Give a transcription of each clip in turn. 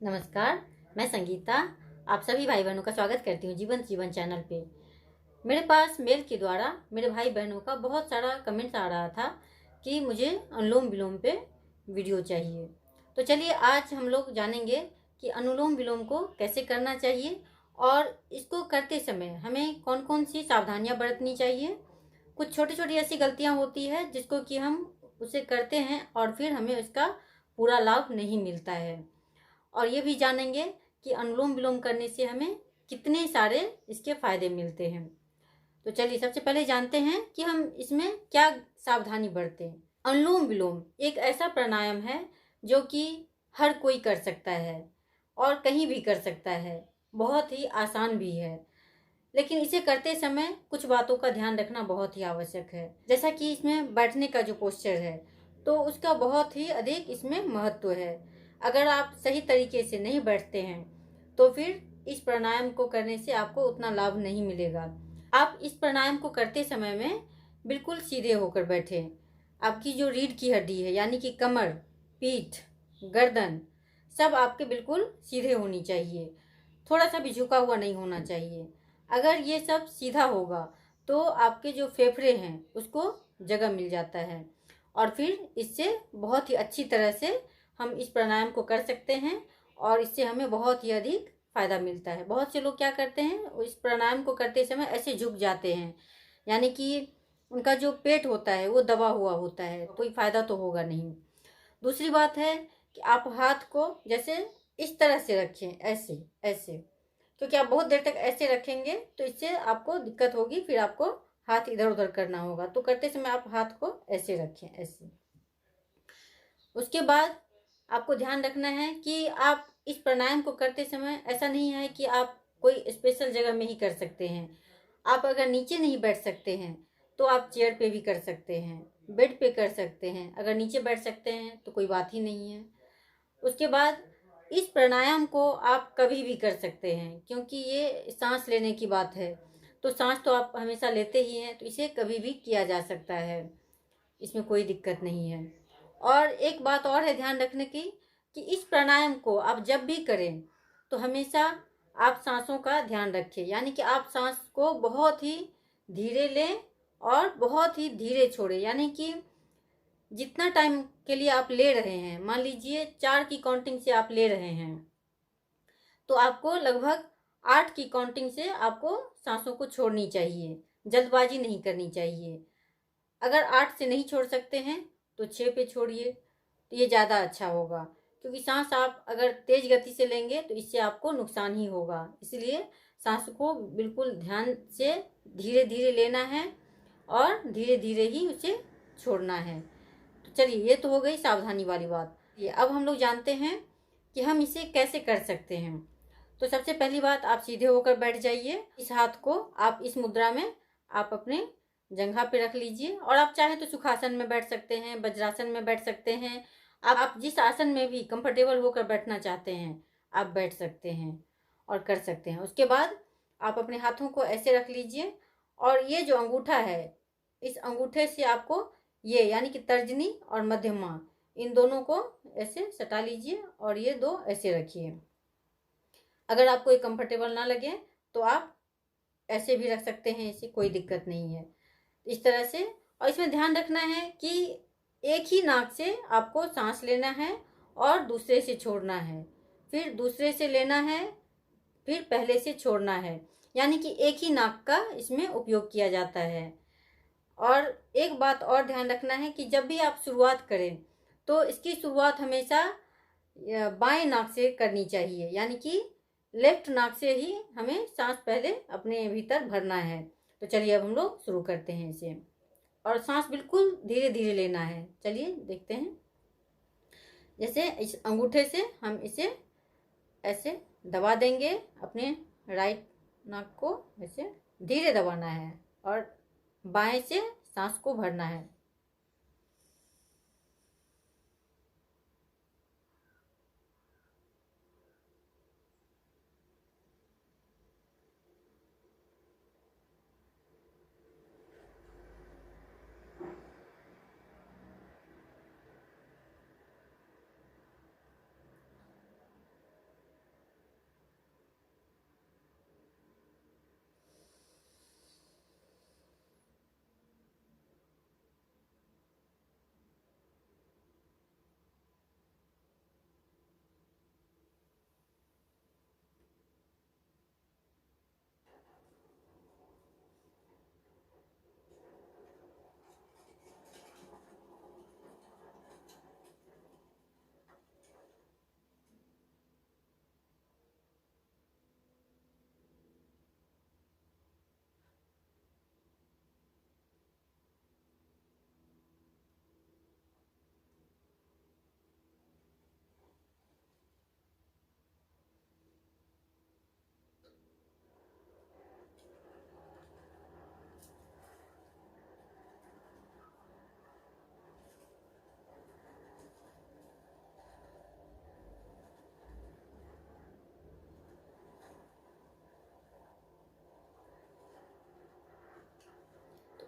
नमस्कार। मैं संगीता आप सभी भाई बहनों का स्वागत करती हूँ जीवन जीवन चैनल पे। मेरे पास मेल के द्वारा मेरे भाई बहनों का बहुत सारा कमेंट्स आ रहा था कि मुझे अनुलोम विलोम पे वीडियो चाहिए। तो चलिए आज हम लोग जानेंगे कि अनुलोम विलोम को कैसे करना चाहिए और इसको करते समय हमें कौन कौन सी सावधानियाँ बरतनी चाहिए। कुछ छोटी छोटी ऐसी गलतियाँ होती है जिसको कि हम उसे करते हैं और फिर हमें उसका पूरा लाभ नहीं मिलता है। और ये भी जानेंगे कि अनुलोम विलोम करने से हमें कितने सारे इसके फायदे मिलते हैं। तो चलिए सबसे पहले जानते हैं कि हम इसमें क्या सावधानी बरतें। अनुलोम विलोम एक ऐसा प्राणायाम है जो कि हर कोई कर सकता है और कहीं भी कर सकता है, बहुत ही आसान भी है। लेकिन इसे करते समय कुछ बातों का ध्यान रखना बहुत ही आवश्यक है। जैसा कि इसमें बैठने का जो पोस्चर है तो उसका बहुत ही अधिक इसमें महत्व है। अगर आप सही तरीके से नहीं बैठते हैं तो फिर इस प्राणायाम को करने से आपको उतना लाभ नहीं मिलेगा। आप इस प्राणायाम को करते समय में बिल्कुल सीधे होकर बैठें। आपकी जो रीढ़ की हड्डी है यानी कि कमर, पीठ, गर्दन सब आपके बिल्कुल सीधे होनी चाहिए। थोड़ा सा भी झुका हुआ नहीं होना चाहिए। अगर ये सब सीधा होगा तो आपके जो फेफड़े हैं उसको जगह मिल जाता है और फिर इससे बहुत ही अच्छी तरह से हम इस प्राणायाम को कर सकते हैं और इससे हमें बहुत ही अधिक फायदा मिलता है। बहुत से लोग क्या करते हैं, इस प्राणायाम को करते समय ऐसे झुक जाते हैं, यानी कि उनका जो पेट होता है वो दबा हुआ होता है, कोई फायदा तो होगा नहीं। दूसरी बात है कि आप हाथ को जैसे इस तरह से रखें, ऐसे ऐसे, क्योंकि आप बहुत देर तक ऐसे रखेंगे तो इससे आपको दिक्कत होगी, फिर आपको हाथ इधर उधर करना होगा। तो करते समय आप हाथ को ऐसे रखें, ऐसे। उसके बाद आपको ध्यान रखना है कि आप इस प्राणायाम को करते समय ऐसा नहीं है कि आप कोई स्पेशल जगह में ही कर सकते हैं। आप अगर नीचे नहीं बैठ सकते हैं तो आप चेयर पे भी कर सकते हैं, बेड पे कर सकते हैं। अगर नीचे बैठ सकते हैं तो कोई बात ही नहीं है। उसके बाद इस प्राणायाम को आप कभी भी कर सकते हैं, क्योंकि ये सांस लेने की बात है तो सांस तो आप हमेशा लेते ही हैं, तो इसे कभी भी किया जा सकता है, इसमें कोई दिक्कत नहीं है। और एक बात और है ध्यान रखने की कि इस प्राणायाम को आप जब भी करें तो हमेशा आप सांसों का ध्यान रखें, यानी कि आप सांस को बहुत ही धीरे लें और बहुत ही धीरे छोड़ें। यानी कि जितना टाइम के लिए आप ले रहे हैं, मान लीजिए 4 की काउंटिंग से आप ले रहे हैं तो आपको लगभग 8 की काउंटिंग से आपको सांसों को छोड़नी चाहिए, जल्दबाजी नहीं करनी चाहिए। अगर 8 से नहीं छोड़ सकते हैं तो 6 पे छोड़िए, तो ये ज़्यादा अच्छा होगा, क्योंकि सांस आप अगर तेज गति से लेंगे तो इससे आपको नुकसान ही होगा। इसलिए सांस को बिल्कुल ध्यान से धीरे धीरे लेना है और धीरे धीरे ही उसे छोड़ना है। तो चलिए, ये तो हो गई सावधानी वाली बात। ये अब हम लोग जानते हैं कि हम इसे कैसे कर सकते हैं। तो सबसे पहली बात, आप सीधे होकर बैठ जाइए। इस हाथ को आप इस मुद्रा में आप अपने जंघा पे रख लीजिए, और आप चाहे तो सुखासन में बैठ सकते हैं, वज्रासन में बैठ सकते हैं। आप जिस आसन में भी कंफर्टेबल होकर बैठना चाहते हैं आप बैठ सकते हैं और कर सकते हैं। उसके बाद आप अपने हाथों को ऐसे रख लीजिए और ये जो अंगूठा है, इस अंगूठे से आपको ये यानी कि तर्जनी और मध्यमा, इन दोनों को ऐसे सटा लीजिए और ये दो ऐसे रखिए। अगर आपको ये कंफर्टेबल ना लगे तो आप ऐसे भी रख सकते हैं, इससे कोई दिक्कत नहीं है। इस तरह से। और इसमें ध्यान रखना है कि एक ही नाक से आपको सांस लेना है और दूसरे से छोड़ना है, फिर दूसरे से लेना है, फिर पहले से छोड़ना है, यानी कि एक ही नाक का इसमें उपयोग किया जाता है। और एक बात और ध्यान रखना है कि जब भी आप शुरुआत करें तो इसकी शुरुआत हमेशा बाएं नाक से करनी चाहिए, यानी कि लेफ्ट नाक से ही हमें सांस पहले अपने भीतर भरना है। तो चलिए अब हम लोग शुरू करते हैं इसे, और सांस बिल्कुल धीरे धीरे लेना है। चलिए देखते हैं। जैसे इस अंगूठे से हम इसे ऐसे दबा देंगे, अपने राइट नाक को ऐसे धीरे दबाना है और बाएं से सांस को भरना है।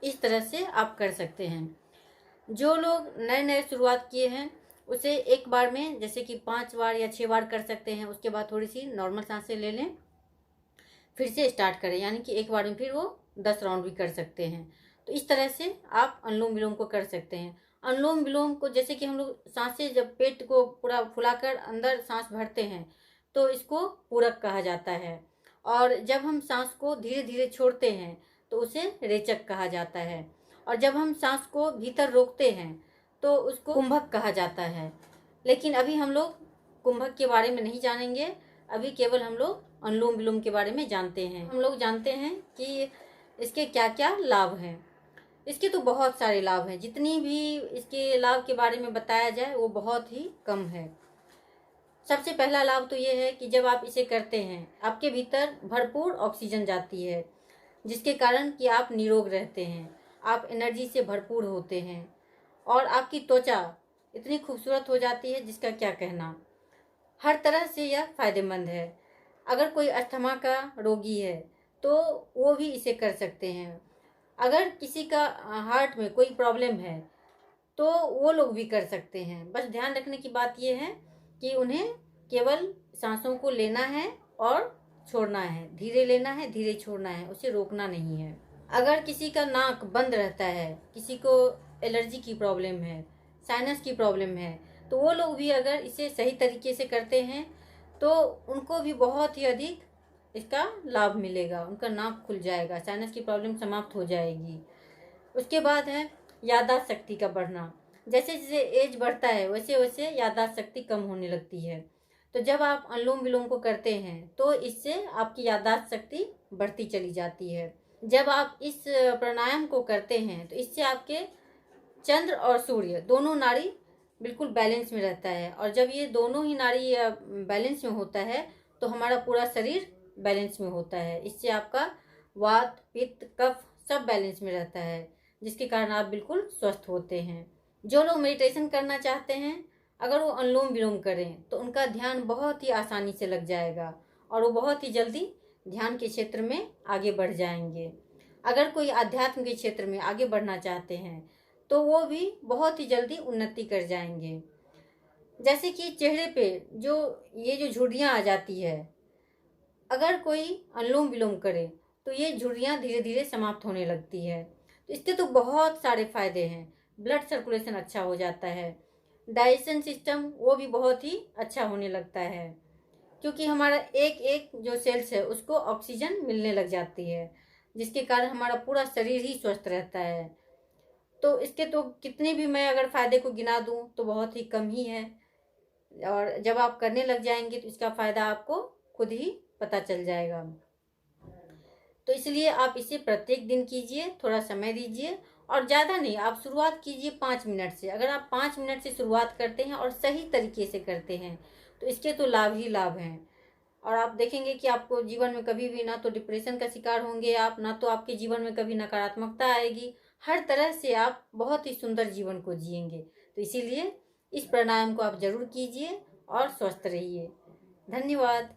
इस तरह से आप कर सकते हैं। जो लोग नए नए शुरुआत किए हैं उसे एक बार में जैसे कि 5 बार या 6 बार कर सकते हैं। उसके बाद थोड़ी सी नॉर्मल सांसें ले लें, फिर से स्टार्ट करें, यानी कि एक बार में फिर वो 10 राउंड भी कर सकते हैं। तो इस तरह से आप अनुलोम विलोम को कर सकते हैं। अनुलोम विलोम को जैसे कि हम लोग सांसें जब पेट को पूरा फुलाकर अंदर सांस भरते हैं तो इसको पूरक कहा जाता है, और जब हम सांस को धीरे धीरे छोड़ते हैं तो उसे रेचक कहा जाता है, और जब हम सांस को भीतर रोकते हैं तो उसको कुंभक कहा जाता है। लेकिन अभी हम लोग कुंभक के बारे में नहीं जानेंगे, अभी केवल हम लोग अनुलोम विलोम के बारे में जानते हैं। हम लोग जानते हैं कि इसके क्या क्या लाभ हैं। इसके तो बहुत सारे लाभ हैं, जितनी भी इसके लाभ के बारे में बताया जाए वो बहुत ही कम है। सबसे पहला लाभ तो ये है कि जब आप इसे करते हैं आपके भीतर भरपूर ऑक्सीजन जाती है, जिसके कारण कि आप निरोग रहते हैं, आप एनर्जी से भरपूर होते हैं, और आपकी त्वचा इतनी खूबसूरत हो जाती है जिसका क्या कहना। हर तरह से यह फायदेमंद है। अगर कोई अस्थमा का रोगी है तो वो भी इसे कर सकते हैं। अगर किसी का हार्ट में कोई प्रॉब्लम है तो वो लोग भी कर सकते हैं। बस ध्यान रखने की बात यह है कि उन्हें केवल सांसों को लेना है और छोड़ना है, धीरे लेना है, धीरे छोड़ना है, उसे रोकना नहीं है। अगर किसी का नाक बंद रहता है, किसी को एलर्जी की प्रॉब्लम है, साइनस की प्रॉब्लम है, तो वो लोग भी अगर इसे सही तरीके से करते हैं तो उनको भी बहुत ही अधिक इसका लाभ मिलेगा। उनका नाक खुल जाएगा, साइनस की प्रॉब्लम समाप्त हो जाएगी। उसके बाद है याददाश्त शक्ति का बढ़ना। जैसे जैसे एज बढ़ता है वैसे वैसे याददाश्त शक्ति कम होने लगती है। तो जब आप अनुलोम विलोम को करते हैं तो इससे आपकी याददाश्त शक्ति बढ़ती चली जाती है। जब आप इस प्राणायाम को करते हैं तो इससे आपके चंद्र और सूर्य दोनों नाड़ी बिल्कुल बैलेंस में रहता है, और जब ये दोनों ही नाड़ी बैलेंस में होता है तो हमारा पूरा शरीर बैलेंस में होता है। इससे आपका वात, पित्त, कफ सब बैलेंस में रहता है, जिसके कारण आप बिल्कुल स्वस्थ होते हैं। जो लोग मेडिटेशन करना चाहते हैं अगर वो अनुलोम विलोम करें तो उनका ध्यान बहुत ही आसानी से लग जाएगा और वो बहुत ही जल्दी ध्यान के क्षेत्र में आगे बढ़ जाएंगे। अगर कोई आध्यात्म के क्षेत्र में आगे बढ़ना चाहते हैं तो वो भी बहुत ही जल्दी उन्नति कर जाएंगे। जैसे कि चेहरे पे ये जो झुर्रियाँ आ जाती है, अगर कोई अनुलोम विलोम करे तो ये झुर्रियाँ धीरे धीरे समाप्त होने लगती है। तो इसके तो बहुत सारे फायदे हैं। ब्लड सर्कुलेशन अच्छा हो जाता है, डाइजेशन सिस्टम वो भी बहुत ही अच्छा होने लगता है, क्योंकि हमारा एक एक जो सेल्स है उसको ऑक्सीजन मिलने लग जाती है, जिसके कारण हमारा पूरा शरीर ही स्वस्थ रहता है। तो इसके तो कितने भी मैं अगर फ़ायदे को गिना दूं तो बहुत ही कम ही है, और जब आप करने लग जाएंगे तो इसका फ़ायदा आपको खुद ही पता चल जाएगा। तो इसलिए आप इसे प्रत्येक दिन कीजिए, थोड़ा समय दीजिए, और ज़्यादा नहीं, आप शुरुआत कीजिए 5 मिनट से। अगर आप 5 मिनट से शुरुआत करते हैं और सही तरीके से करते हैं तो इसके तो लाभ ही लाभ हैं। और आप देखेंगे कि आपको जीवन में कभी भी ना तो डिप्रेशन का शिकार होंगे आप, ना तो आपके जीवन में कभी नकारात्मकता आएगी। हर तरह से आप बहुत ही सुंदर जीवन को जिएंगे। तो इसीलिए इस प्राणायाम को आप जरूर कीजिए और स्वस्थ रहिए। धन्यवाद।